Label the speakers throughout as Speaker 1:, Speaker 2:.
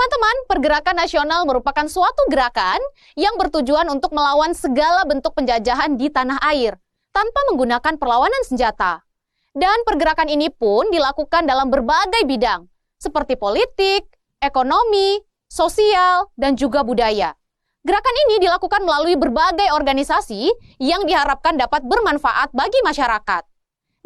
Speaker 1: Teman-teman, pergerakan nasional merupakan suatu gerakan yang bertujuan untuk melawan segala bentuk penjajahan di tanah air tanpa menggunakan perlawanan senjata. Dan pergerakan ini pun dilakukan dalam berbagai bidang, seperti politik, ekonomi, sosial, dan juga budaya. Gerakan ini dilakukan melalui berbagai organisasi yang diharapkan dapat bermanfaat bagi masyarakat.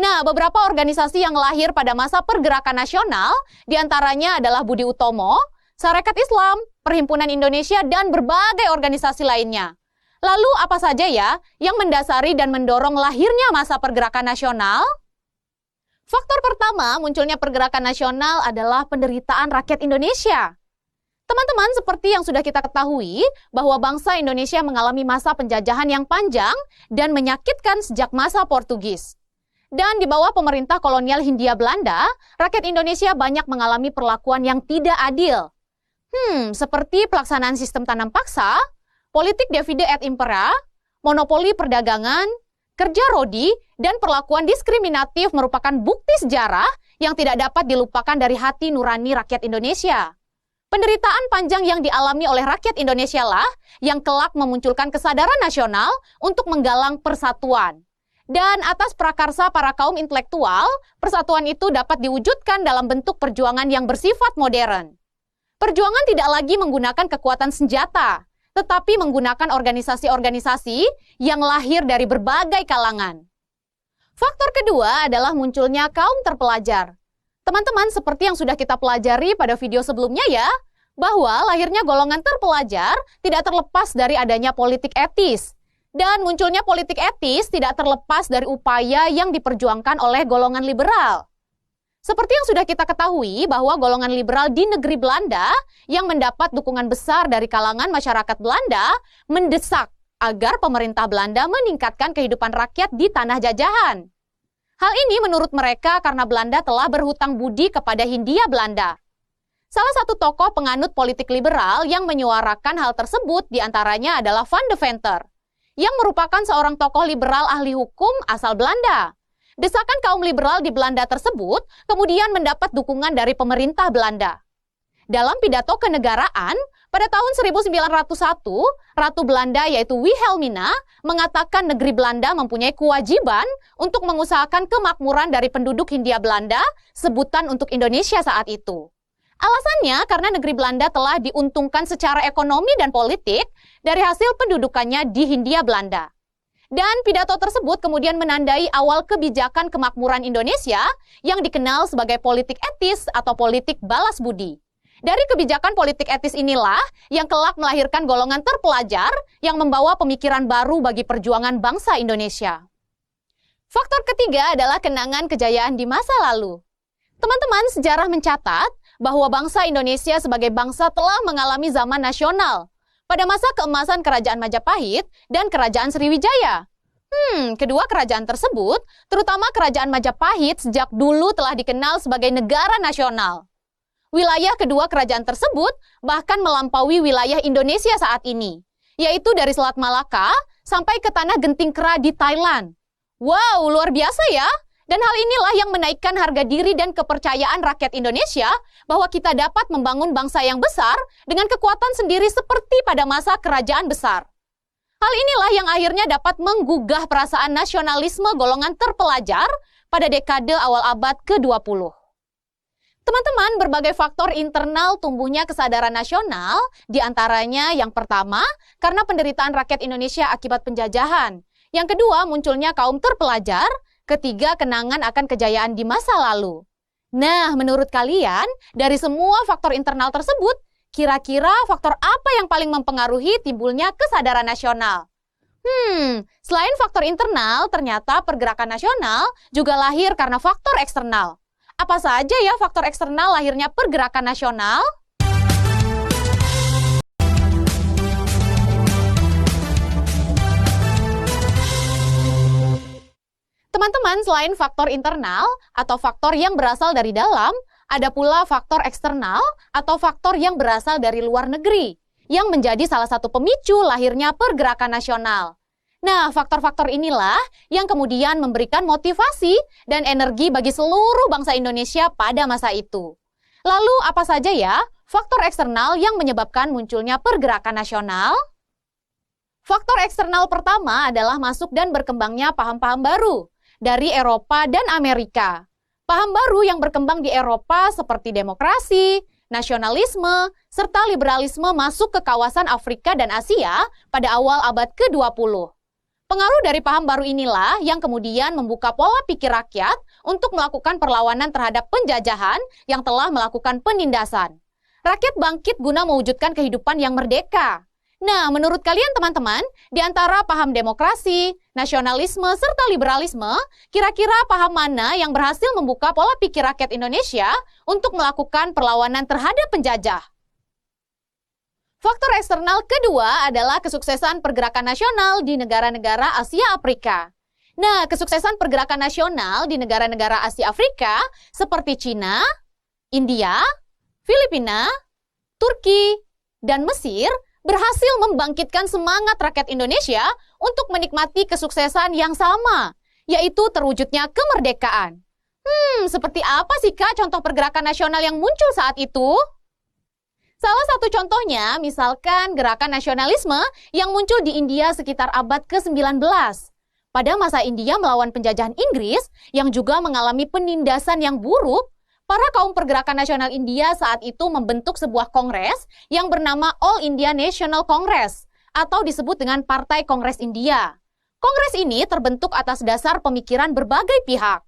Speaker 1: Nah, beberapa organisasi yang lahir pada masa pergerakan nasional, diantaranya adalah Budi Utomo, Sarekat Islam, Perhimpunan Indonesia, dan berbagai organisasi lainnya. Lalu apa saja ya yang mendasari dan mendorong lahirnya masa pergerakan nasional? Faktor pertama munculnya pergerakan nasional adalah penderitaan rakyat Indonesia. Teman-teman, seperti yang sudah kita ketahui bahwa bangsa Indonesia mengalami masa penjajahan yang panjang dan menyakitkan sejak masa Portugis. Dan di bawah pemerintah kolonial Hindia Belanda, rakyat Indonesia banyak mengalami perlakuan yang tidak adil. Seperti pelaksanaan sistem tanam paksa, politik divide et impera, monopoli perdagangan, kerja rodi, dan perlakuan diskriminatif merupakan bukti sejarah yang tidak dapat dilupakan dari hati nurani rakyat Indonesia. Penderitaan panjang yang dialami oleh rakyat Indonesia lah yang kelak memunculkan kesadaran nasional untuk menggalang persatuan. Dan atas prakarsa para kaum intelektual, persatuan itu dapat diwujudkan dalam bentuk perjuangan yang bersifat modern. Perjuangan tidak lagi menggunakan kekuatan senjata, tetapi menggunakan organisasi-organisasi yang lahir dari berbagai kalangan. Faktor kedua adalah munculnya kaum terpelajar. Teman-teman, seperti yang sudah kita pelajari pada video sebelumnya ya, bahwa lahirnya golongan terpelajar tidak terlepas dari adanya politik etis. Dan munculnya politik etis tidak terlepas dari upaya yang diperjuangkan oleh golongan liberal. Seperti yang sudah kita ketahui bahwa golongan liberal di negeri Belanda yang mendapat dukungan besar dari kalangan masyarakat Belanda mendesak agar pemerintah Belanda meningkatkan kehidupan rakyat di tanah jajahan. Hal ini menurut mereka karena Belanda telah berhutang budi kepada Hindia Belanda. Salah satu tokoh penganut politik liberal yang menyuarakan hal tersebut diantaranya adalah Van de Venter, yang merupakan seorang tokoh liberal ahli hukum asal Belanda. Desakan kaum liberal di Belanda tersebut kemudian mendapat dukungan dari pemerintah Belanda. Dalam pidato kenegaraan, pada tahun 1901, Ratu Belanda yaitu Wilhelmina mengatakan negeri Belanda mempunyai kewajiban untuk mengusahakan kemakmuran dari penduduk Hindia Belanda, sebutan untuk Indonesia saat itu. Alasannya karena negeri Belanda telah diuntungkan secara ekonomi dan politik dari hasil pendudukannya di Hindia Belanda. Dan pidato tersebut kemudian menandai awal kebijakan kemakmuran Indonesia yang dikenal sebagai politik etis atau politik balas budi. Dari kebijakan politik etis inilah yang kelak melahirkan golongan terpelajar yang membawa pemikiran baru bagi perjuangan bangsa Indonesia. Faktor ketiga adalah kenangan kejayaan di masa lalu. Teman-teman, sejarah mencatat bahwa bangsa Indonesia sebagai bangsa telah mengalami zaman nasional pada masa keemasan Kerajaan Majapahit dan Kerajaan Sriwijaya. Kedua kerajaan tersebut, terutama Kerajaan Majapahit sejak dulu telah dikenal sebagai negara nasional. Wilayah kedua kerajaan tersebut bahkan melampaui wilayah Indonesia saat ini, yaitu dari Selat Malaka sampai ke Tanah Genting Kera di Thailand. Wow, luar biasa ya! Dan hal inilah yang menaikkan harga diri dan kepercayaan rakyat Indonesia bahwa kita dapat membangun bangsa yang besar dengan kekuatan sendiri seperti pada masa kerajaan besar. Hal inilah yang akhirnya dapat menggugah perasaan nasionalisme golongan terpelajar pada dekade awal abad ke-20. Teman-teman, berbagai faktor internal tumbuhnya kesadaran nasional, diantaranya yang pertama, karena penderitaan rakyat Indonesia akibat penjajahan. Yang kedua, munculnya kaum terpelajar. Ketiga, kenangan akan kejayaan di masa lalu. Nah, menurut kalian, dari semua faktor internal tersebut, kira-kira faktor apa yang paling mempengaruhi timbulnya kesadaran nasional? Selain faktor internal, ternyata pergerakan nasional juga lahir karena faktor eksternal. Apa saja ya faktor eksternal lahirnya pergerakan nasional? Teman-teman, selain faktor internal atau faktor yang berasal dari dalam, ada pula faktor eksternal atau faktor yang berasal dari luar negeri, yang menjadi salah satu pemicu lahirnya pergerakan nasional. Nah, faktor-faktor inilah yang kemudian memberikan motivasi dan energi bagi seluruh bangsa Indonesia pada masa itu. Lalu, apa saja ya Faktor eksternal yang menyebabkan munculnya pergerakan nasional. Faktor eksternal pertama adalah masuk dan berkembangnya paham-paham baru dari Eropa dan Amerika. Paham baru yang berkembang di Eropa seperti demokrasi, nasionalisme, serta liberalisme masuk ke kawasan Afrika dan Asia pada awal abad ke-20. Pengaruh dari paham baru inilah yang kemudian membuka pola pikir rakyat untuk melakukan perlawanan terhadap penjajahan yang telah melakukan penindasan. Rakyat bangkit guna mewujudkan kehidupan yang merdeka. Nah, menurut kalian teman-teman, di antara paham demokrasi, nasionalisme, serta liberalisme, kira-kira paham mana yang berhasil membuka pola pikir rakyat Indonesia untuk melakukan perlawanan terhadap penjajah? Faktor eksternal kedua adalah kesuksesan pergerakan nasional di negara-negara Asia Afrika. Nah, kesuksesan pergerakan nasional di negara-negara Asia Afrika seperti Cina, India, Filipina, Turki, dan Mesir berhasil membangkitkan semangat rakyat Indonesia untuk menikmati kesuksesan yang sama, yaitu terwujudnya kemerdekaan. Seperti apa sih Kak contoh pergerakan nasional yang muncul saat itu? Salah satu contohnya, misalkan gerakan nasionalisme yang muncul di India sekitar abad ke-19. Pada masa India melawan penjajahan Inggris yang juga mengalami penindasan yang buruk, para kaum pergerakan nasional India saat itu membentuk sebuah kongres yang bernama All India National Congress atau disebut dengan Partai Kongres India. Kongres ini terbentuk atas dasar pemikiran berbagai pihak.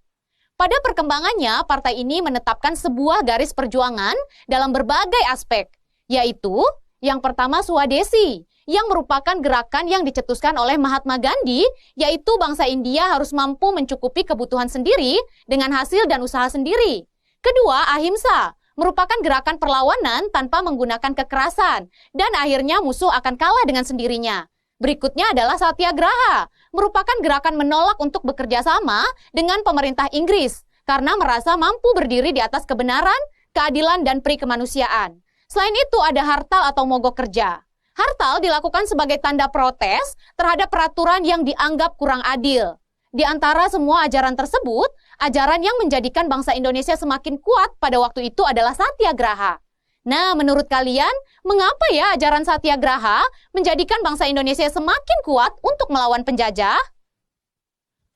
Speaker 1: Pada perkembangannya, partai ini menetapkan sebuah garis perjuangan dalam berbagai aspek, yaitu yang pertama Swadesi, yang merupakan gerakan yang dicetuskan oleh Mahatma Gandhi, yaitu bangsa India harus mampu mencukupi kebutuhan sendiri dengan hasil dan usaha sendiri. Kedua, Ahimsa, merupakan gerakan perlawanan tanpa menggunakan kekerasan, dan akhirnya musuh akan kalah dengan sendirinya. Berikutnya adalah Satyagraha, merupakan gerakan menolak untuk bekerja sama dengan pemerintah Inggris, karena merasa mampu berdiri di atas kebenaran, keadilan, dan peri kemanusiaan. Selain itu ada hartal atau mogok kerja. Hartal dilakukan sebagai tanda protes terhadap peraturan yang dianggap kurang adil. Di antara semua ajaran tersebut, ajaran yang menjadikan bangsa Indonesia semakin kuat pada waktu itu adalah Satyagraha. Nah, menurut kalian, mengapa ya ajaran Satyagraha menjadikan bangsa Indonesia semakin kuat untuk melawan penjajah?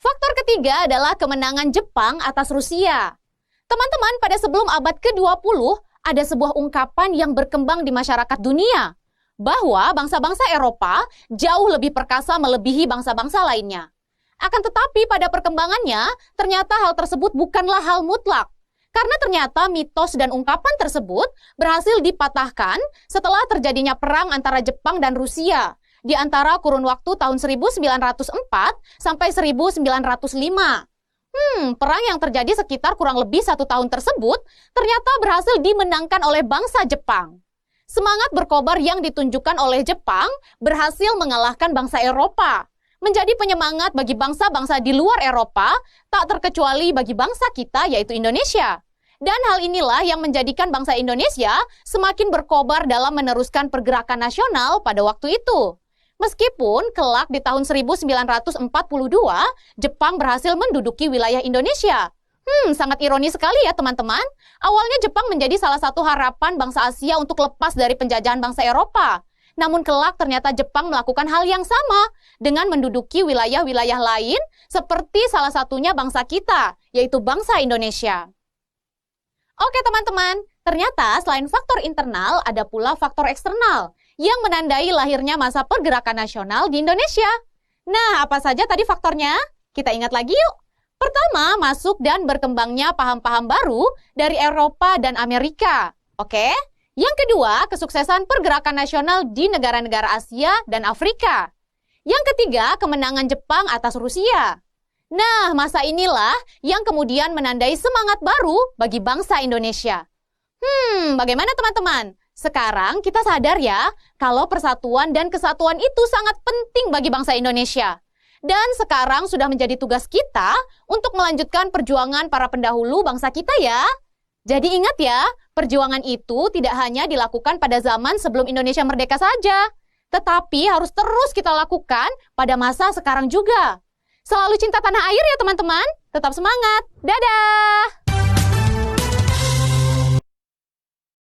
Speaker 1: Faktor ketiga adalah kemenangan Jepang atas Rusia. Teman-teman, pada sebelum abad ke-20, ada sebuah ungkapan yang berkembang di masyarakat dunia, bahwa bangsa-bangsa Eropa jauh lebih perkasa melebihi bangsa-bangsa lainnya. Akan tetapi pada perkembangannya, ternyata hal tersebut bukanlah hal mutlak. Karena ternyata mitos dan ungkapan tersebut berhasil dipatahkan setelah terjadinya perang antara Jepang dan Rusia di antara kurun waktu tahun 1904 sampai 1905. Perang yang terjadi sekitar kurang lebih 1 tahun tersebut ternyata berhasil dimenangkan oleh bangsa Jepang. Semangat berkobar yang ditunjukkan oleh Jepang berhasil mengalahkan bangsa Eropa, menjadi penyemangat bagi bangsa-bangsa di luar Eropa, tak terkecuali bagi bangsa kita yaitu Indonesia. Dan hal inilah yang menjadikan bangsa Indonesia semakin berkobar dalam meneruskan pergerakan nasional pada waktu itu. Meskipun kelak di tahun 1942, Jepang berhasil menduduki wilayah Indonesia. Sangat ironis sekali ya teman-teman. Awalnya Jepang menjadi salah satu harapan bangsa Asia untuk lepas dari penjajahan bangsa Eropa. Namun kelak ternyata Jepang melakukan hal yang sama dengan menduduki wilayah-wilayah lain seperti salah satunya bangsa kita, yaitu bangsa Indonesia. Oke teman-teman, ternyata selain faktor internal ada pula faktor eksternal yang menandai lahirnya masa pergerakan nasional di Indonesia. Nah, apa saja tadi faktornya? Kita ingat lagi yuk. Pertama, masuk dan berkembangnya paham-paham baru dari Eropa dan Amerika. Oke? Yang kedua, kesuksesan pergerakan nasional di negara-negara Asia dan Afrika. Yang ketiga, kemenangan Jepang atas Rusia. Nah, masa inilah yang kemudian menandai semangat baru bagi bangsa Indonesia. Bagaimana teman-teman? Sekarang kita sadar ya, kalau persatuan dan kesatuan itu sangat penting bagi bangsa Indonesia. Dan sekarang sudah menjadi tugas kita untuk melanjutkan perjuangan para pendahulu bangsa kita ya. Jadi ingat ya, perjuangan itu tidak hanya dilakukan pada zaman sebelum Indonesia merdeka saja, tetapi harus terus kita lakukan pada masa sekarang juga. Selalu cinta tanah air ya teman-teman. Tetap semangat. Dadah!